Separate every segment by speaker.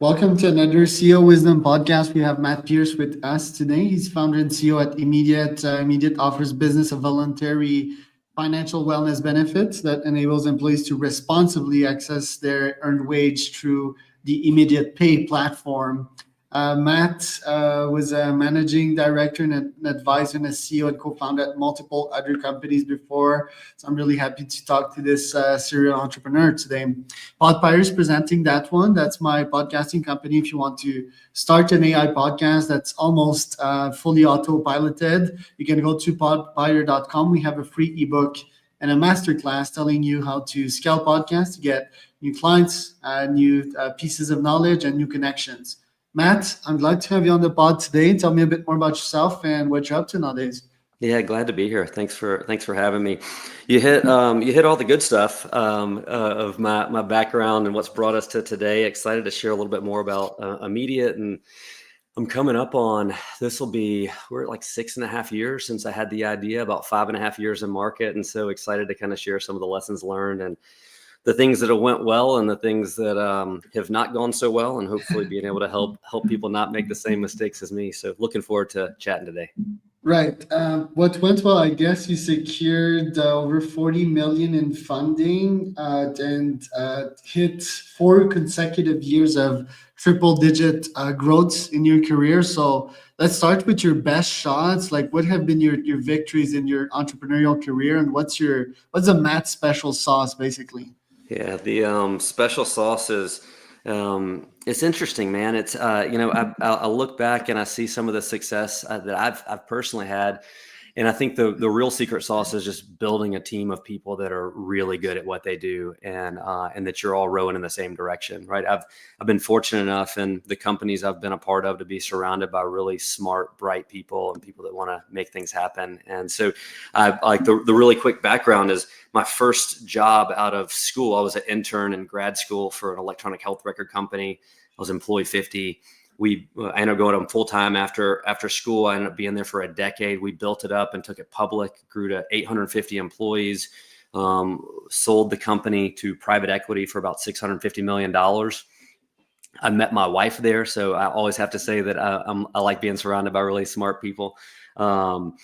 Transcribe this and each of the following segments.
Speaker 1: Welcome to another CEO Wisdom podcast. We have Matt Pierce with us today. He's founder and CEO at Immediate. Immediate offers business a voluntary financial wellness benefits that enables employees to responsibly access their earned wage through the Immediate Pay platform. Matt was a managing director and an advisor and a CEO and co-founder at multiple other companies before. So I'm really happy to talk to this serial entrepreneur today. Podpire is presenting that one. That's my podcasting company. If you want to start an AI podcast that's almost fully autopiloted, you can go to podpire.com. We have a free ebook and a masterclass telling you how to scale podcasts to get new clients, new pieces of knowledge, and new connections. Matt, I'm glad to have you on the pod today. Tell me a bit more about yourself and what you're up to nowadays.
Speaker 2: Yeah, glad to be here. Thanks for having me. You hit all the good stuff of my background and what's brought us to today. Excited to share a little bit more about Immediate, and I'm coming up on we're at like 6.5 years since I had the idea, about 5.5 years in market, and so excited to kind of share some of the lessons learned and the things that have went well and the things that have not gone so well, and hopefully being able to help people not make the same mistakes as me. So looking forward to chatting today.
Speaker 1: Right. What went well, I guess you secured over 40 million in funding and hit 4 consecutive years of triple digit growth in your career. So let's start with your best shots. Like what have been your victories in your entrepreneurial career, and what's the Matt special sauce basically?
Speaker 2: Yeah, the special sauce is it's interesting, man. It's I look back and I see some of the success that I've personally had, and I think the real secret sauce is just building a team of people that are really good at what they do, and that you're all rowing in the same direction, right? I've been fortunate enough in the companies I've been a part of to be surrounded by really smart, bright people and people that want to make things happen. And so, I like the really quick background is my first job out of school. I was an intern in grad school for an electronic health record company. I was employee 50. I ended up going full time after school. I ended up being there for a decade. We built it up and took it public, grew to 850 employees, sold the company to private equity for about $650 million. I met my wife there, so I always have to say that I like being surrounded by really smart people, and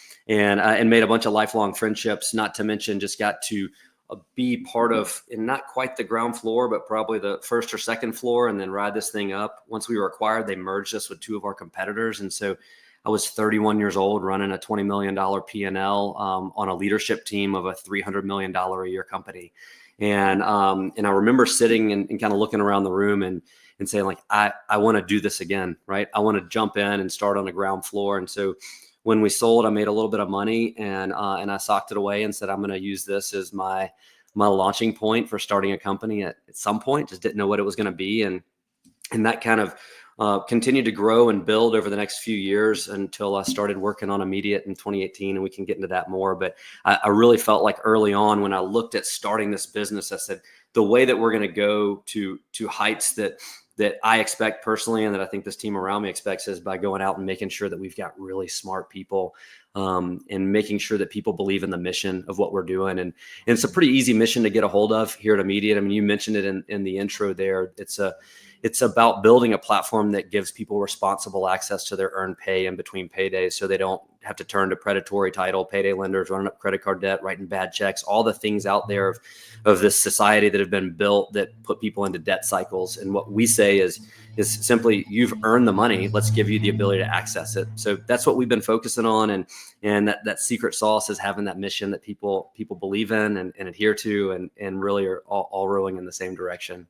Speaker 2: made a bunch of lifelong friendships. Not to mention, just got to be part of, and not quite the ground floor, but probably the first or second floor, and then ride this thing up. Once we were acquired, they merged us with two of our competitors. And so I was 31 years old running a $20 million P&L on a leadership team of a $300 million a year company. And I remember sitting and kind of looking around the room and saying, like, I want to do this again, right? I want to jump in and start on the ground floor. And so when we sold, I made a little bit of money, and I socked it away and said, I'm going to use this as my launching point for starting a company at some point. Just didn't know what it was going to be. And that kind of continued to grow and build over the next few years until I started working on Immediate in 2018. And we can get into that more. But I really felt like early on when I looked at starting this business, I said, the way that we're going to go to heights that I expect personally, and that I think this team around me expects, is by going out and making sure that we've got really smart people, and making sure that people believe in the mission of what we're doing. And it's a pretty easy mission to get a hold of here at Immediate. I mean, you mentioned it in the intro there. It's about building a platform that gives people responsible access to their earned pay in between paydays, so they don't have to turn to predatory title, payday lenders, running up credit card debt, writing bad checks, all the things out there of this society that have been built that put people into debt cycles. And what we say is simply, you've earned the money. Let's give you the ability to access it. So that's what we've been focusing on. And that secret sauce is having that mission that people believe in and adhere to, and really are all rowing in the same direction.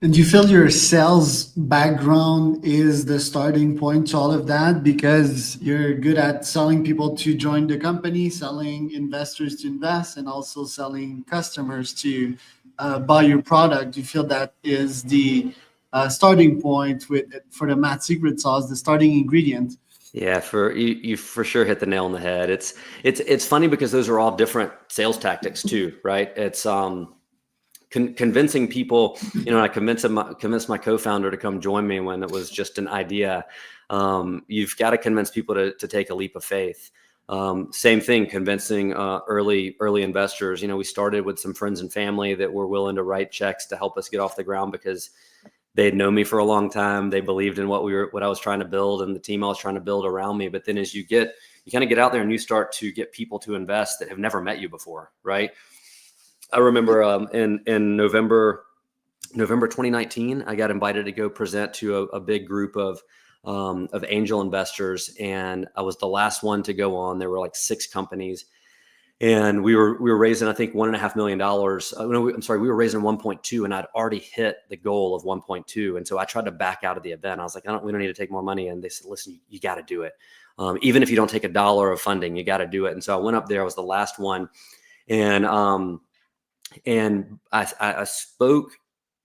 Speaker 1: And you feel your sales background is the starting point to all of that because you're good at selling people to join the company, selling investors to invest, and also selling customers to buy your product. You feel that is the starting point for the Matt secret sauce, the starting ingredient.
Speaker 2: Yeah, you for sure hit the nail on the head. It's funny because those are all different sales tactics too, right? It's convincing people, I convinced my co-founder to come join me when it was just an idea. You've got to convince people to take a leap of faith. Same thing, convincing early investors. We started with some friends and family that were willing to write checks to help us get off the ground because They had known me for a long time. They believed in what I was trying to build and the team I was trying to build around me. But then as you kind of get out there and you start to get people to invest that have never met you before, right? I remember in November 2019, I got invited to go present to a big group of angel investors, and I was the last one to go on. There were like 6 companies, and we were raising, I think, $1.5 million. No, I'm sorry, we were raising 1.2, and I'd already hit the goal of 1.2. And so I tried to back out of the event. I was like, we don't need to take more money. And they said, listen, you got to do it. Even if you don't take $1 of funding, you got to do it. And so I went up there. I was the last one, and I spoke.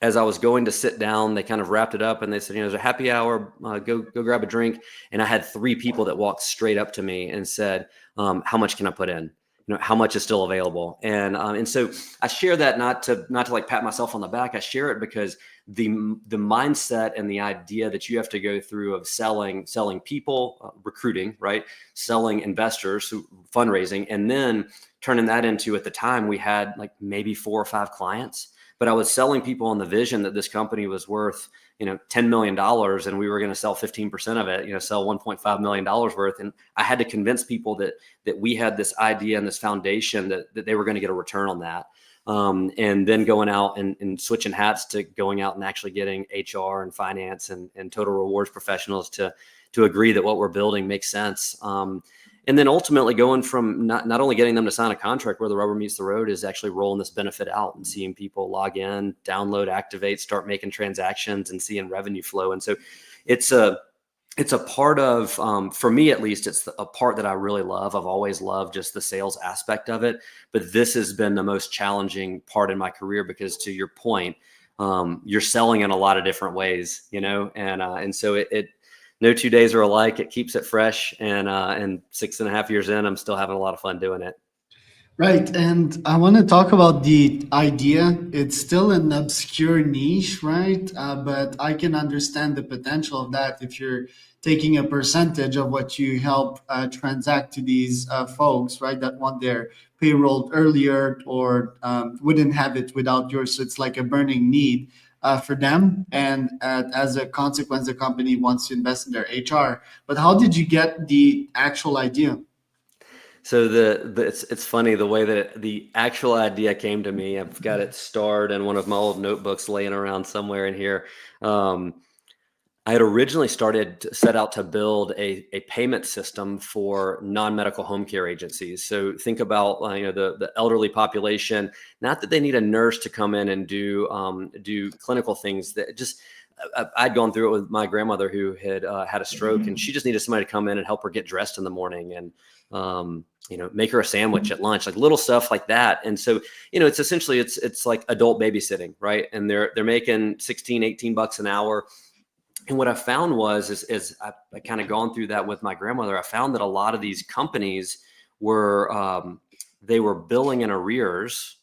Speaker 2: As I was going to sit down, they kind of wrapped it up and they said, there's a happy hour, go grab a drink. And I had 3 people that walked straight up to me and said, how much can I put in? How much is still available? And so I share that not to like pat myself on the back. I share it because the mindset and the idea that you have to go through of selling people, recruiting, right? Selling investors, fundraising, and then turning that into, at the time we had like maybe 4 or 5 clients. But I was selling people on the vision that this company was worth, $10 million, and we were going to sell 15% of it, sell $1.5 million worth. And I had to convince people that we had this idea and this foundation that they were going to get a return on that. And then going out and switching hats to going out and actually getting HR and finance and total rewards professionals to agree that what we're building makes sense. And then ultimately going from not only getting them to sign a contract where the rubber meets the road is actually rolling this benefit out and seeing people log in, download, activate, start making transactions and seeing revenue flow. And so it's a part of, for me at least, it's a part that I really love. I've always loved just the sales aspect of it, but this has been the most challenging part in my career because, to your point, you're selling in a lot of different ways, and so it no 2 days are alike. It keeps it fresh. And 6.5 years in, I'm still having a lot of fun doing it.
Speaker 1: Right. And I want to talk about the idea. It's still an obscure niche, right? But I can understand the potential of that if you're taking a percentage of what you help transact to these folks, right, that want their payroll earlier or wouldn't have it without yours. So it's like a burning need for them. And as a consequence, the company wants to invest in their HR. But how did you get the actual idea?
Speaker 2: So it's funny the way that the actual idea came to me. I've got it starred in one of my old notebooks laying around somewhere in here. I had originally set out to build a payment system for non-medical home care agencies. So think about the elderly population. Not that they need a nurse to come in and do clinical things. That just I'd gone through it with my grandmother who had had a stroke, and she just needed somebody to come in and help her get dressed in the morning and make her a sandwich at lunch, like little stuff like that. And so, it's essentially, it's like adult babysitting, right? And they're making 16, 18 bucks an hour. And what I found is I kind of gone through that with my grandmother. I found that a lot of these companies they were billing in arrears.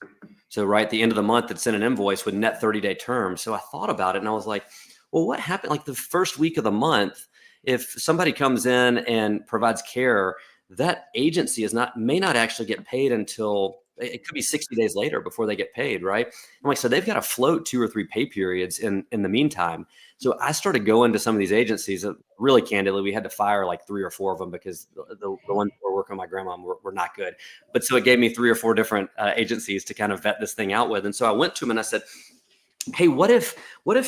Speaker 2: So right at the end of the month, they'd send an invoice with net 30-day terms. So I thought about it and I was like, well, what happened? Like the first week of the month, if somebody comes in and provides care, that agency may not actually get paid until it could be 60 days later before they get paid, right? I'm like, so they've got to float 2 or 3 pay periods in the meantime. So I started going to some of these agencies. Really candidly, we had to fire like 3 or 4 of them because the ones that were working with my grandma were not good. But so it gave me 3 or 4 different agencies to kind of vet this thing out with. And so I went to them and I said, hey, what if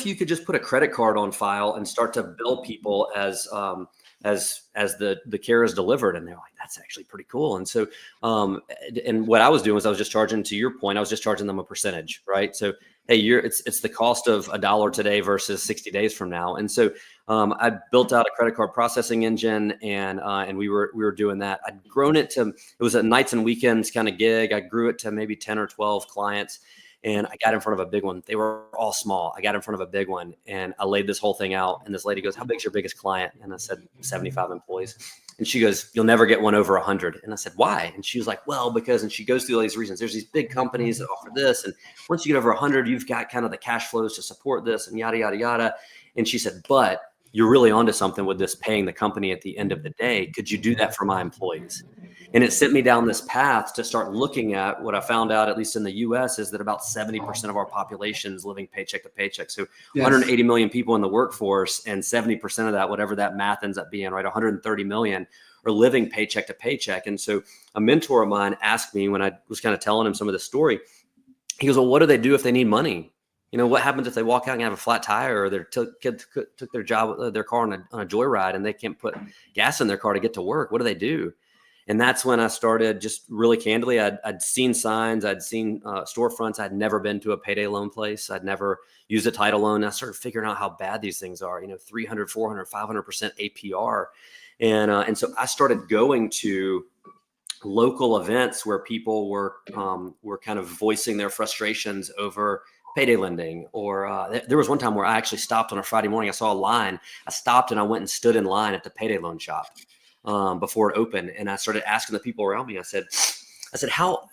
Speaker 2: you could just put a credit card on file and start to bill people as the care is delivered? And they're like, that's actually pretty cool. And so, and what I was doing was I was just charging, to your point, I was just charging them a percentage, right? So, hey, it's the cost of $1 today versus 60 days from now. And so, I built out a credit card processing engine, and we were doing that. I'd grown it to, it was a nights and weekends kind of gig. I grew it to maybe 10 or 12 clients. And I got in front of a big one. They were all small. I got in front of a big one and I laid this whole thing out. And this lady goes, how big is your biggest client? And I said, 75 employees. And she goes, you'll never get one over 100. And I said, why? And she was like, well, because, and she goes through all these reasons. There's these big companies that offer this. And once you get over 100, you've got kind of the cash flows to support this and yada, yada, yada. And she said, but you're really onto something with this paying the company at the end of the day. Could you do that for my employees? And it sent me down this path to start looking at what I found out, at least in the US, is that about 70% of our population is living paycheck to paycheck. So
Speaker 1: Yes.
Speaker 2: 180 million people in the workforce, and 70% of that, whatever that math ends up being, right, 130 million are living paycheck to paycheck. And so a mentor of mine asked me when I was kind of telling him some of the story, he goes, well, what do they do if they need money? You know, what happens if they walk out and have a flat tire, or their kid took their car on a joyride and they can't put gas in their car to get to work? What do they do? And that's when I started just really candidly. I'd seen signs, I'd seen storefronts. I'd never been to a payday loan place. I'd never used a title loan. I started figuring out how bad these things are, 300, 400, 500% APR. And so I started going to local events where people were kind of voicing their frustrations over payday lending. Or there was one time where I actually stopped on a Friday morning. I saw a line. I stopped and I went and stood in line at the payday loan shop before it opened. And I started asking the people around me, I said, how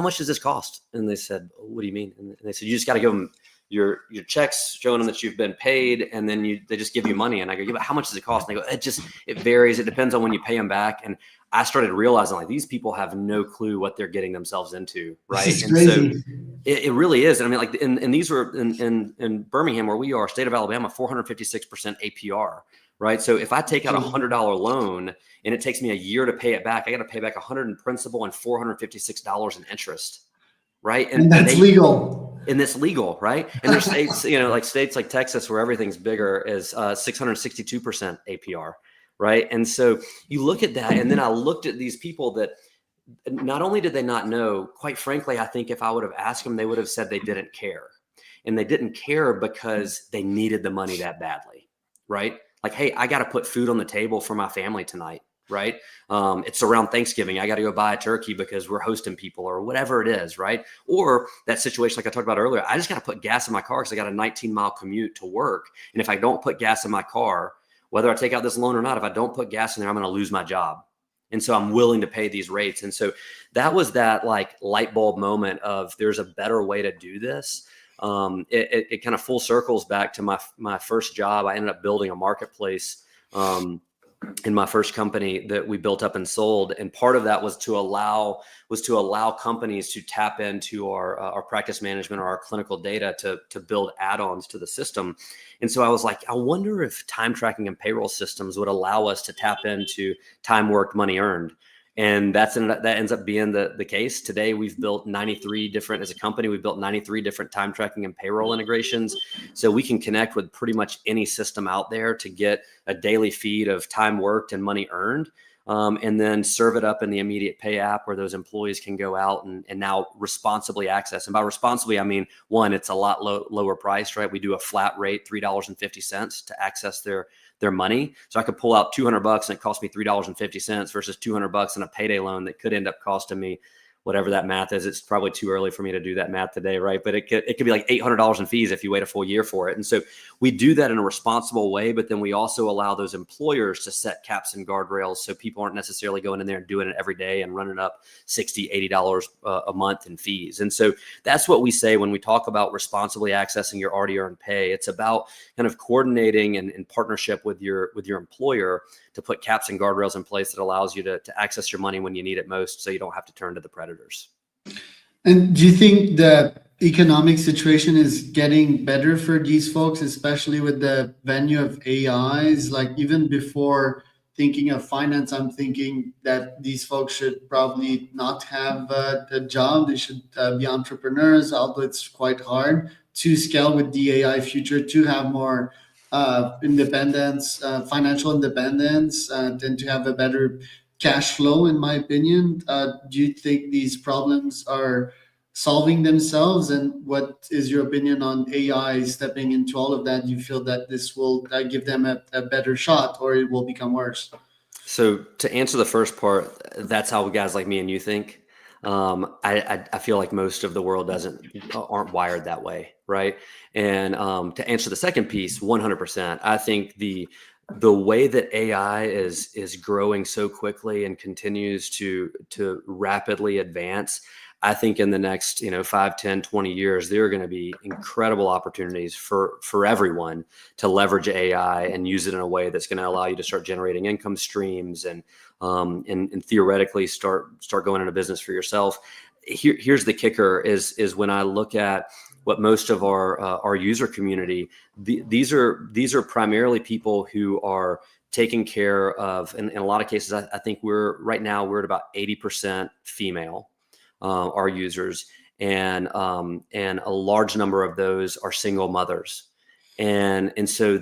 Speaker 2: much does this cost? And they said, what do you mean? And they said, you just got to give them your checks showing them that you've been paid, and then they just give you money. And I go, yeah, but how much does it cost? And they go, it varies. It depends on when you pay them back. And I started realizing, like, these people have no clue what they're getting themselves into, right?
Speaker 1: This is
Speaker 2: and
Speaker 1: crazy.
Speaker 2: so it really is. And I mean, like, and these were in Birmingham, where we are, state of Alabama, 456% APR, right? So if I take out $100 loan and it takes me a year to pay it back, I got to pay back $100 in principal and $456 in interest, right?
Speaker 1: And that's legal.
Speaker 2: And it's legal, right? And there's states, like states like Texas, where everything's bigger, is 662% APR, right? And so you look at that, and then I looked at these people that not only did they not know, quite frankly, I think if I would have asked them, they would have said they didn't care. And they didn't care because they needed the money that badly, right? Like, hey, I got to put food on the table for my family tonight, right? It's around Thanksgiving. I got to go buy a turkey because we're hosting people, or whatever it is, right? Or that situation like I talked about earlier, I just got to put gas in my car because I got a 19-mile commute to work. And if I don't put gas in my car, whether I take out this loan or not, if I don't put gas in there, I'm going to lose my job. And so I'm willing to pay these rates. And so that was that, like, light bulb moment of, there's a better way to do this. It kind of full circles back to my first job. I ended up building a marketplace in my first company that we built up and sold. And part of that was to allow companies to tap into our practice management or our clinical data to build add-ons to the system. And so I was like, I wonder if time tracking and payroll systems would allow us to tap into time worked, money earned. And that ends up being the case. Today, we've built 93 different, as a company, we've built 93 different time tracking and payroll integrations. So we can connect with pretty much any system out there to get a daily feed of time worked and money earned, and then serve it up in the immediate pay app, where those employees can go out and now responsibly access. And by responsibly, I mean, one, it's a lot lower priced, right? We do a flat rate, $3.50 to access their money. So I could pull out $200 and it cost me $3.50 versus $200 in a payday loan that could end up costing me whatever that math is. It's probably too early for me to do that math today, right? But it could be like $800 in fees if you wait a full year for it. And so we do that in a responsible way, but then we also allow those employers to set caps and guardrails, so people aren't necessarily going in there and doing it every day and running up $60, $80 a month in fees. And so that's what we say when we talk about responsibly accessing your already earned pay. It's about kind of coordinating and in partnership with your employer to put caps and guardrails in place that allows you to access your money when you need it most, so you don't have to turn to the predators.
Speaker 1: And do you think the economic situation is getting better for these folks, especially with the venue of AIs? Like, even before thinking of finance, I'm thinking that these folks should probably not have a job. They should be entrepreneurs, although it's quite hard to scale with the AI future, to have more independence, financial independence, and to have a better cash flow, in my opinion. Do you think these problems are solving themselves? And what is your opinion on AI stepping into all of that? Do you feel that this will give them a better shot, or it will become worse?
Speaker 2: So to answer the first part, that's how guys like me and you think. I feel like most of the world aren't wired that way, right? And to answer the second piece, 100%. I think the way that AI is growing so quickly and continues to rapidly advance, I think in the next, 5, 10, 20 years, there are going to be incredible opportunities for everyone to leverage AI and use it in a way that's going to allow you to start generating income streams and theoretically start going into business for yourself. Here's the kicker is when I look at what most of our user community, these are primarily people who are taking care of, in a lot of cases, I think right now we're at about 80% female, our users, and a large number of those are single mothers, and so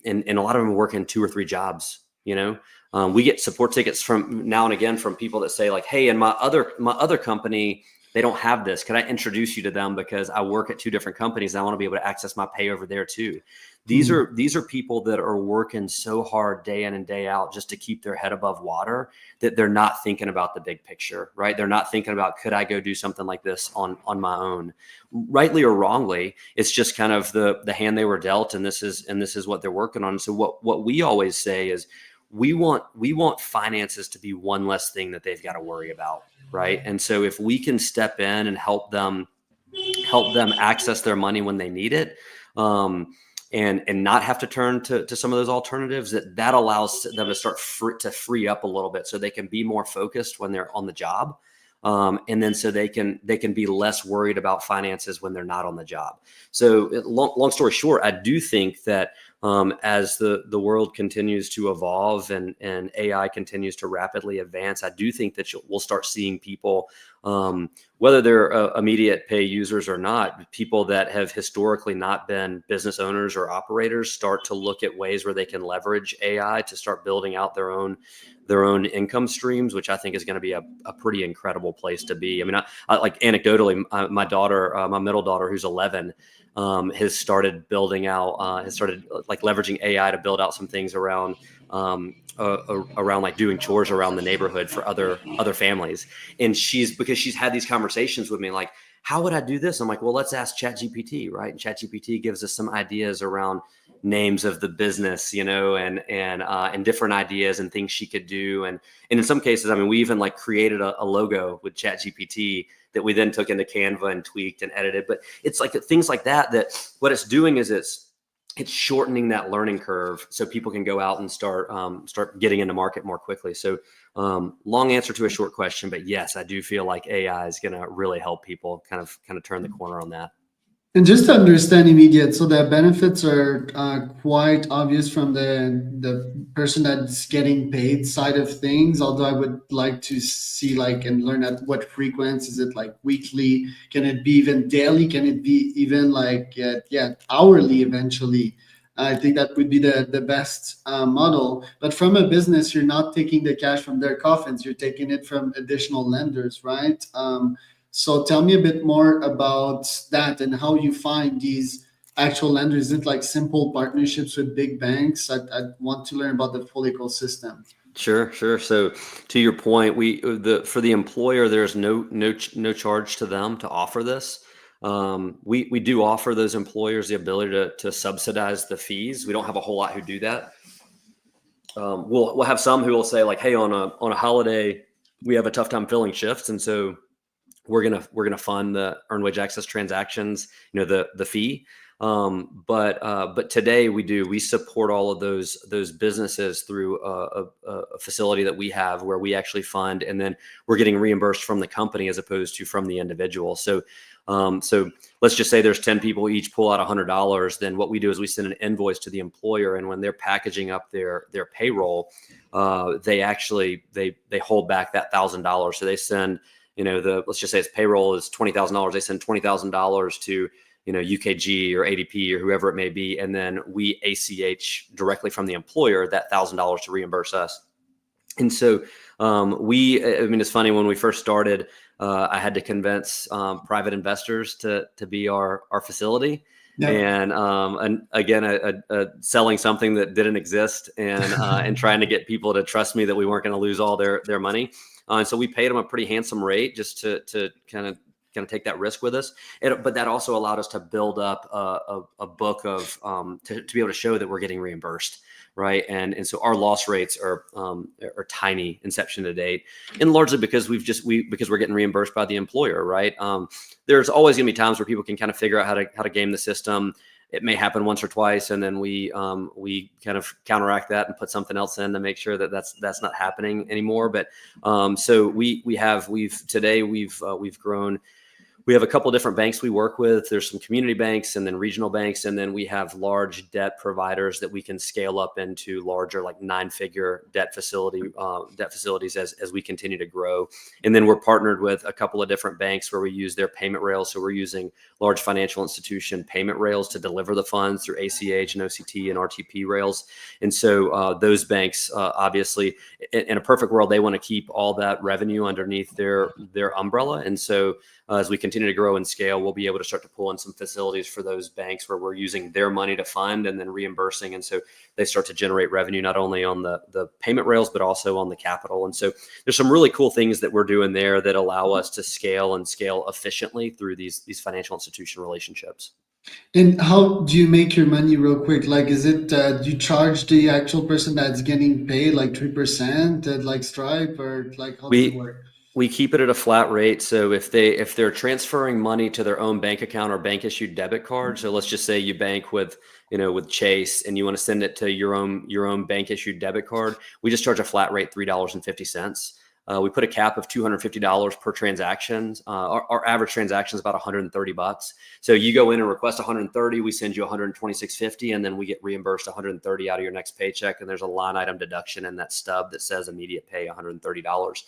Speaker 2: and a lot of them work in 2 or 3 jobs. We get support tickets from now and again from people that say like, hey, in my other company, they don't have this. Can I introduce you to them because I work at 2 different companies and I want to be able to access my pay over there too. These are people that are working so hard day in and day out just to keep their head above water that they're not thinking about the big picture, right? They're not thinking about, could I go do something like this on my own? Rightly or wrongly, it's just kind of the hand they were dealt, and this is what they're working on. So what we always say is we want finances to be one less thing that they've got to worry about, right? And so if we can step in and help them access their money when they need it, and not have to turn to some of those alternatives, that allows them to start to free up a little bit so they can be more focused when they're on the job. And then so they can be less worried about finances when they're not on the job. So long story short, I do think that as the world continues to evolve and AI continues to rapidly advance, I do think that we'll start seeing people, whether they're immediate pay users or not, people that have historically not been business owners or operators start to look at ways where they can leverage AI to start building out their own income streams, which I think is going to be a pretty incredible place to be. I mean, I like anecdotally, my daughter, my middle daughter, who's 11, has started like leveraging AI to build out some things around like doing chores around the neighborhood for other families. And because she's had these conversations with me, like, how would I do this? I'm like, well, let's ask ChatGPT, right? And ChatGPT gives us some ideas around names of the business, and different ideas and things she could do. And in some cases, I mean, we even like created a logo with ChatGPT that we then took into Canva and tweaked and edited. But it's like things like that what it's doing is it's shortening that learning curve so people can go out and start getting into market more quickly. So long answer to a short question, but yes, I do feel like AI is going to really help people kind of turn the corner on that.
Speaker 1: And just to understand immediate, so the benefits are quite obvious from the person that's getting paid side of things. Although I would like to see and learn at what frequency. Is it like weekly? Can it be even daily? Can it be even hourly eventually? I think that would be the best model. But from a business, you're not taking the cash from their coffins. You're taking it from additional lenders, right? So tell me a bit more about that and how you find these actual lenders. Is it like simple partnerships with big banks? I want to learn about the full ecosystem.
Speaker 2: Sure. So to your point, for the employer, there's no charge to them to offer this. We do offer those employers the ability to subsidize the fees. We don't have a whole lot who do that. We'll have some who will say like, hey, on a holiday, we have a tough time filling shifts, and so we're gonna fund the earned wage access transactions, the fee. But today we support all of those businesses through a facility that we have where we actually fund, and then we're getting reimbursed from the company as opposed to from the individual. So let's just say there's 10 people each pull out $100. Then what we do is we send an invoice to the employer, and when they're packaging up their payroll, they hold back that $1,000. So they send, let's just say its payroll is $20,000. They send $20,000 to, UKG or ADP or whoever it may be. And then we ACH directly from the employer that $1,000 to reimburse us. And so it's funny, when we first started, I had to convince private investors to be our facility. Yep. And again, selling something that didn't exist, and trying to get people to trust me that we weren't going to lose all their money. And so we paid them a pretty handsome rate just to kind of kind of take that risk with us. But that also allowed us to build up a book of to be able to show that we're getting reimbursed. Right. And so our loss rates are tiny inception to date, and largely because because we're getting reimbursed by the employer. Right. There's always going to be times where people can kind of figure out how to game the system. It may happen once or twice, and then we kind of counteract that and put something else in to make sure that that's not happening anymore. But so we've grown. We have a couple of different banks we work with. There's some community banks and then regional banks. And then we have large debt providers that we can scale up into larger, like 9-figure debt facilities as we continue to grow. And then we're partnered with a couple of different banks where we use their payment rails. So we're using large financial institution payment rails to deliver the funds through ACH and OCT and RTP rails. And so those banks, obviously, in a perfect world, they want to keep all that revenue underneath their umbrella. And so as we continue to grow and scale, we'll be able to start to pull in some facilities for those banks where we're using their money to fund and then reimbursing. And so they start to generate revenue, not only on the payment rails, but also on the capital. And so there's some really cool things that we're doing there that allow us to scale efficiently through these financial institution relationships.
Speaker 1: And how do you make your money real quick? Like, is it, do you charge the actual person that's getting paid like 3% at like Stripe, or like how does it work?
Speaker 2: We keep it at a flat rate. So if they're transferring money to their own bank account or bank issued debit card, so let's just say you bank with Chase and you want to send it to your own bank issued debit card, we just charge a flat rate $3.50. We put a cap of $250 per transaction. Our average transaction is about $130. So you go in and request $130, we send you $126.50, and then we get reimbursed $130 out of your next paycheck. And there's a line item deduction in that stub that says immediate pay $130.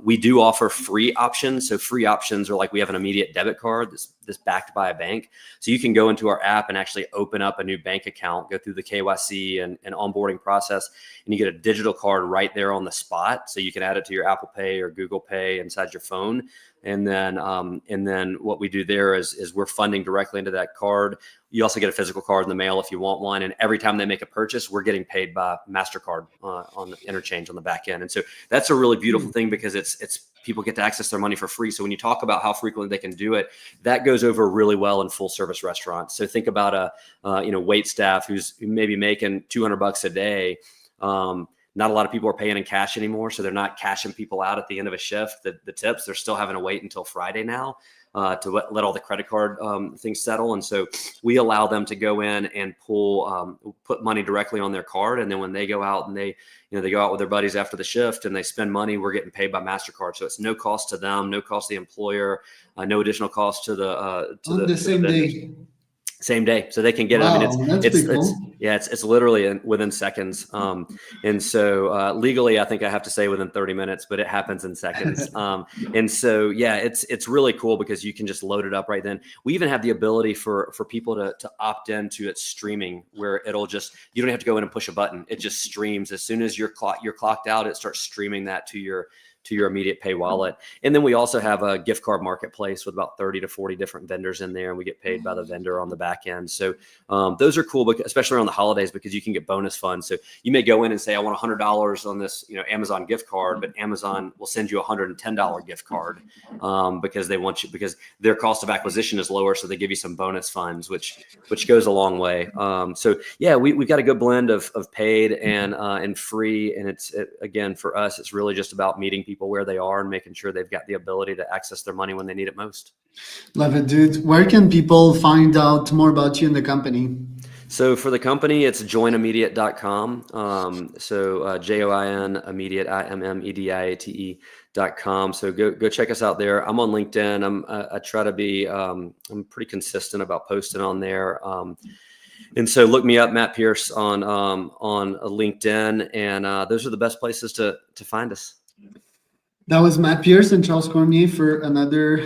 Speaker 2: We do offer free options. So free options are like, we have an immediate debit card that's backed by a bank. So you can go into our app and actually open up a new bank account, go through the KYC and onboarding process, and you get a digital card right there on the spot. So you can add it to your Apple Pay or Google Pay inside your phone. And then what we do there is we're funding directly into that card. You also get a physical card in the mail if you want one. And every time they make a purchase, we're getting paid by MasterCard on the interchange on the back end. And so that's a really beautiful thing, because it's people get to access their money for free. So when you talk about how frequently they can do it, that goes over really well in full service restaurants. So think about a wait staff who maybe making $200 a day. Not a lot of people are paying in cash anymore, so they're not cashing people out at the end of a shift. The tips, they're still having to wait until Friday now to let all the credit card things settle. And so we allow them to go in and put money directly on their card. And then when they go out and they go out with their buddies after the shift and they spend money, we're getting paid by MasterCard. So it's no cost to them, no cost to the employer, no additional cost to the
Speaker 1: same day.
Speaker 2: Same day, so they can get it.
Speaker 1: Wow,
Speaker 2: I mean, it's literally within seconds. And so legally, I think I have to say within 30 minutes, but it happens in seconds. And so it's really cool because you can just load it up right then. We even have the ability for people to opt into it streaming, where you don't have to go in and push a button. It just streams as soon as you're clocked out. It starts streaming that to your immediate pay wallet. And then we also have a gift card marketplace with about 30 to 40 different vendors in there, and we get paid by the vendor on the back end. So those are cool, especially around the holidays, because you can get bonus funds. So you may go in and say, I want $100 on this Amazon gift card, but Amazon will send you a $110 gift card because they want you, because their cost of acquisition is lower. So they give you some bonus funds, which goes a long way. We've got a good blend of paid and free. And again, for us, it's really just about meeting people where they are and making sure they've got the ability to access their money when they need it most.
Speaker 1: Love it, dude. Where can people find out more about you and the company?
Speaker 2: So for the company, it's joinimmediate.com. JOIN immediate, IMMEDIATE.com. So go check us out there. I'm on LinkedIn. I try to be, I'm pretty consistent about posting on there. And so look me up, Matt Pierce, on LinkedIn, and those are the best places to find us.
Speaker 1: That was Matt Pierce and Charles Cormier for another